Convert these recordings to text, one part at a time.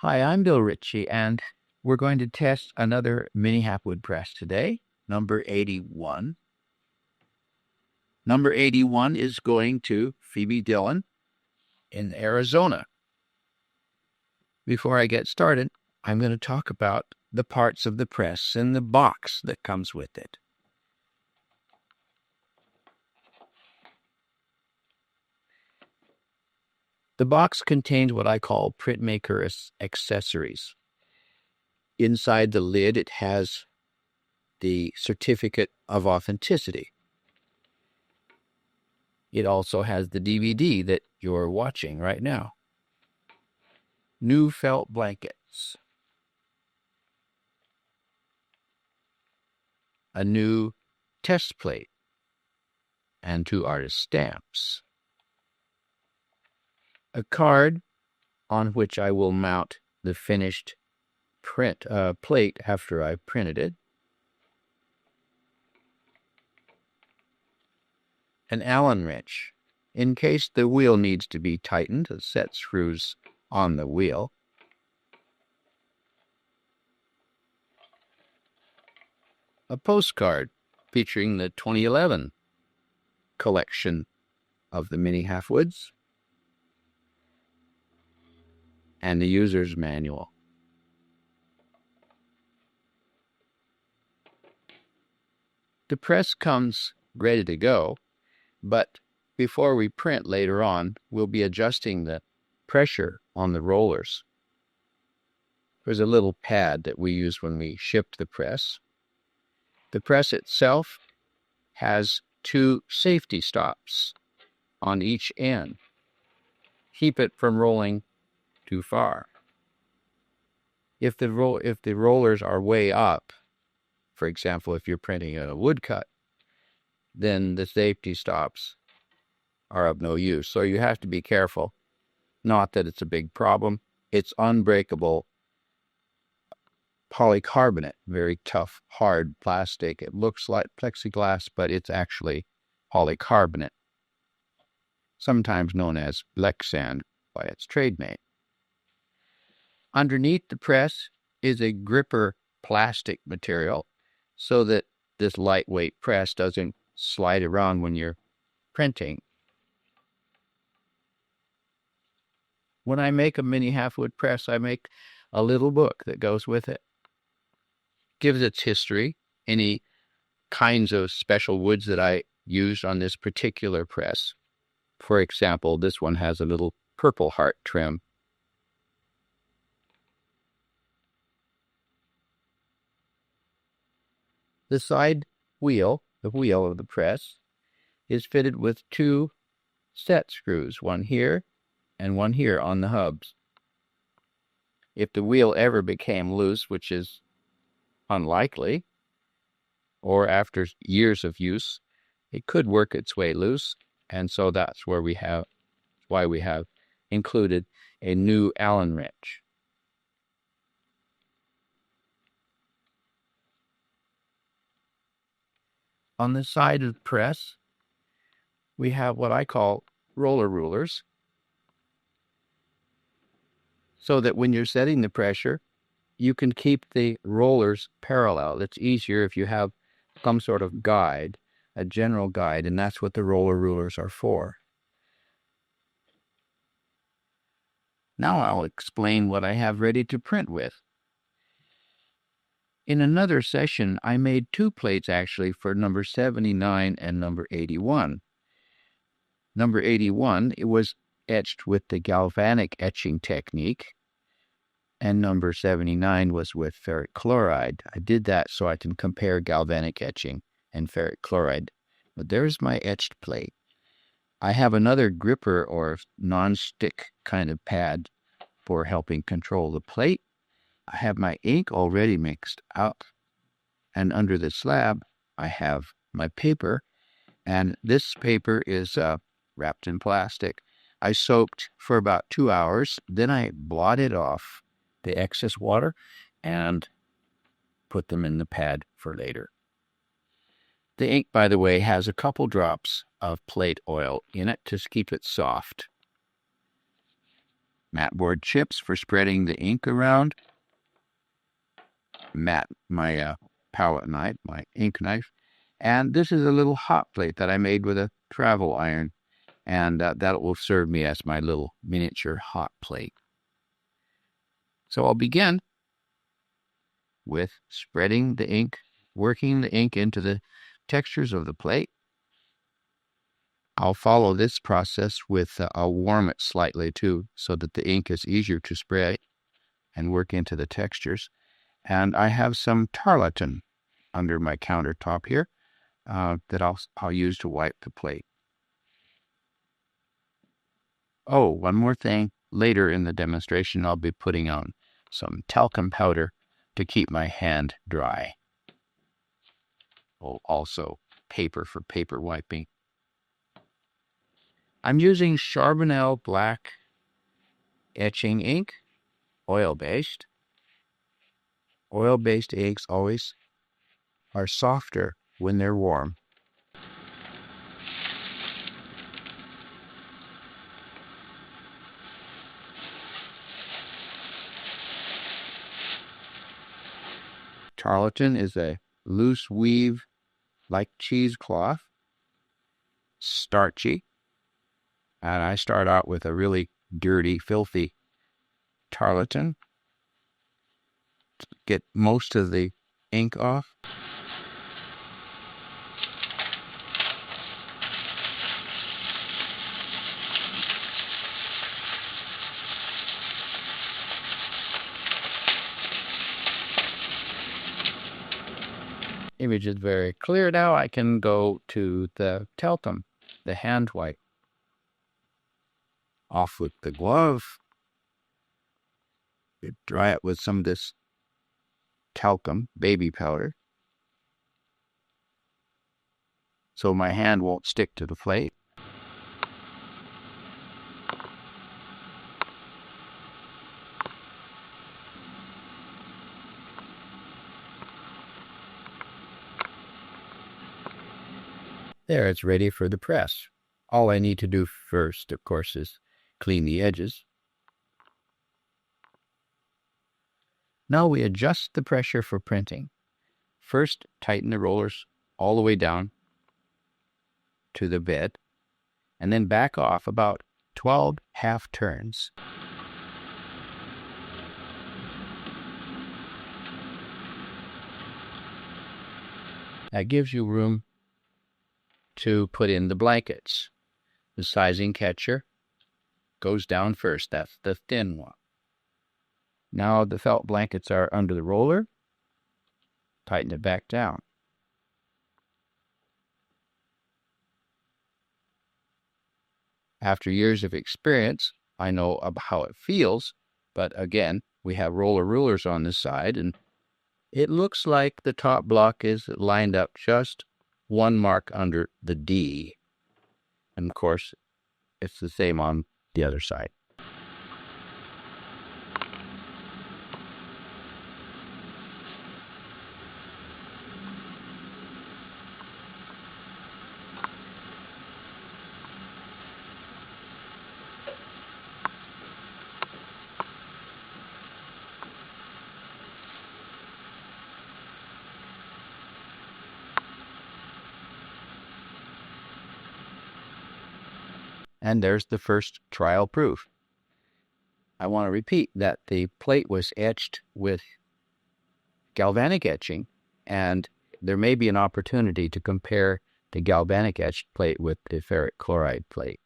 Hi, I'm Bill Ritchie, and we're going to test another mini Halfwood press today, number 81. Number 81 is going to Phoebe Dillon in Arizona. Before I get started, I'm going to talk about the parts of the press and the box that comes with it. The box contains what I call printmaker accessories. Inside the lid, it has the certificate of authenticity. It also has the DVD that you're watching right now. New felt blankets. A new test plate. And 2 artist stamps. A card on which I will mount the finished plate after I've printed it. An Allen wrench, in case the wheel needs to be tightened, the set screws on the wheel. A postcard featuring the 2011 collection of the mini Halfwoods. And the user's manual. The press comes ready to go, but before we print later on, we'll be adjusting the pressure on the rollers. There's a little pad that we use when we shipped the press. The press itself has 2 safety stops on each end. Keep it from rolling too far. If the rollers are way up, for example, if you're printing a woodcut, then the safety stops are of no use. So you have to be careful. Not that it's a big problem. It's unbreakable polycarbonate, very tough, hard plastic. It looks like plexiglass, but it's actually polycarbonate, sometimes known as Lexan by its trade name. Underneath the press is a gripper plastic material so that this lightweight press doesn't slide around when you're printing. When I make a mini Halfwood press, I make a little book that goes with it. Gives its history, any kinds of special woods that I used on this particular press. For example, this one has a little purple heart trim. The side wheel, the wheel of the press, is fitted with 2 set screws, one here and one here on the hubs. If the wheel ever became loose, which is unlikely, or after years of use, it could work its way loose, and so that's why we have included a new Allen wrench. On the side of the press, we have what I call roller rulers, so that when you're setting the pressure, you can keep the rollers parallel. It's easier if you have some sort of guide, a general guide, and that's what the roller rulers are for. Now I'll explain what I have ready to print with. In another session, I made 2 plates actually for number 79 and number 81. Number 81, it was etched with the galvanic etching technique, and number 79 was with ferric chloride. I did that so I can compare galvanic etching and ferric chloride. But there's my etched plate. I have another gripper or non-stick kind of pad for helping control the plate. I have my ink already mixed up, and under the slab I have my paper, and this paper is wrapped in plastic. I soaked for about 2 hours, then I blotted off the excess water and put them in the pad for later. The ink, by the way, has a couple drops of plate oil in it to keep it soft. Mat board chips for spreading the ink around. My palette knife, my ink knife. And this is a little hot plate that I made with a travel iron. And that will serve me as my little miniature hot plate. So I'll begin with spreading the ink, working the ink into the textures of the plate. I'll follow this process with, I'll warm it slightly too, so that the ink is easier to spread and work into the textures. And I have some tarlatan under my countertop here that I'll use to wipe the plate. Oh, one more thing. Later in the demonstration, I'll be putting on some talcum powder to keep my hand dry. Oh, also paper for paper wiping. I'm using Charbonnel black etching ink, oil-based. Oil-based inks always are softer when they're warm. Tarlatan is a loose weave like cheesecloth, starchy, and I start out with a really dirty, filthy tarlatan to get most of the ink off. Image is very clear now. I can go to the talcum, the hand wipe. Off with the glove. Dry it with some of this talcum, baby powder, so my hand won't stick to the plate. There, it's ready for the press. All I need to do first, of course, is clean the edges. Now we adjust the pressure for printing. First, tighten the rollers all the way down to the bed, and then back off about 12 half turns. That gives you room to put in the blankets. The sizing catcher goes down first. That's the thin one. Now the felt blankets are under the roller. Tighten it back down. After years of experience, I know how it feels, but again, we have roller rulers on this side, and it looks like the top block is lined up just one mark under the D. And of course, it's the same on the other side. And there's the first trial proof. I want to repeat that the plate was etched with galvanic etching, and there may be an opportunity to compare the galvanic etched plate with the ferric chloride plate.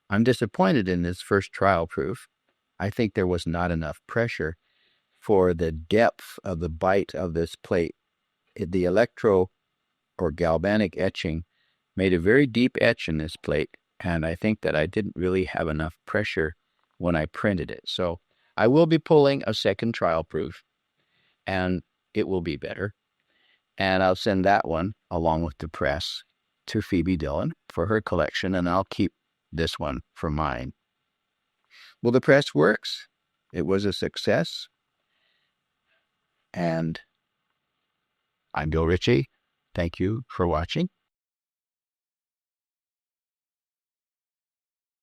I'm disappointed in this first trial proof. I think there was not enough pressure for the depth of the bite of this plate. The electro or galvanic etching made a very deep etch in this plate, and I think that I didn't really have enough pressure when I printed it. So I will be pulling a second trial proof, and it will be better. And I'll send that one, along with the press, to Phoebe Dillon for her collection, and I'll keep this one for mine. Well, the press works. It was a success. And I'm Bill Ritchie. Thank you for watching.